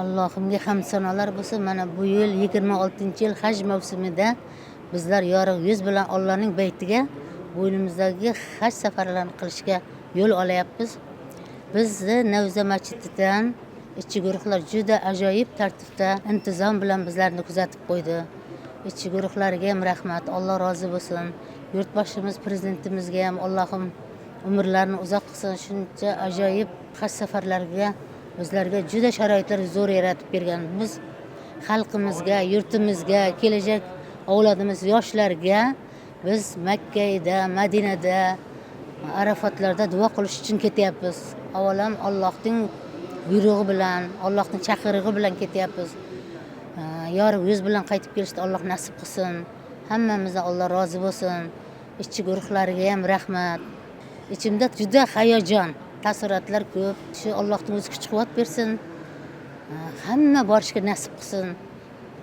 Allohimga hamd sanolar bo'lsin. Mana bu yil 26-yil haj mavsumida bizlar yorug' yuz bilan Allohning baytiga bo'ynimizdagi haj safarlarini qilishga yo'l olyapmiz. Bizni Navza masjididan ishchi guruhlar juda ajoyib tartibda intizom bilan bizlarni kuzatib qo'ydi. Ishchi guruhlariga ham rahmat, Alloh rozi bo'lsin. Yurtboshimiz prezidentimizga ham Allohim umrlarini uzoq qilsin. Shuncha ajoyib haj safarlariga bizlarga juda sharoitlar zo'r yaratib bergan. Biz xalqimizga, yurtimizga, kelajak avlodimiz yoshlarga biz Makkada, Madinada, Arafatlarda duo qilish uchun ketyapmiz. Avvalam Allohning buyrug'i bilan, Allohning chaqirig'i bilan ketyapmiz. Yorug' yuz bilan qaytib kelishni Alloh nasib qilsin. Hammamizdan Alloh rozi bo'lsin. Ishchi guruhlariga ham rahmat. Ichimda juda hayajon, taassurotlar ko'p. Shu Allohning o'zi kuch-quvvat bersin. Hamma borishga nasib qilsin.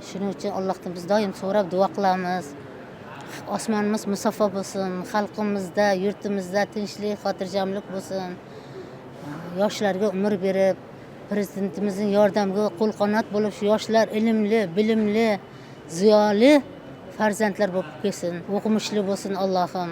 Shuning uchun Allohdan biz doim so'rab duo qilamiz. Osmonimiz musaffo bo'lsin, xalqimizda, yurtimizda tinchlik, xotirjamlik bo'lsin. Yoshlarga umr berib, prezidentimizning yordamiga qo'l-qanot bo'lib, shu yoshlar ilmli, bilimli, ziyoli farzandlar bo'lib kelsin. O'qimishli bo'lsin Allohim.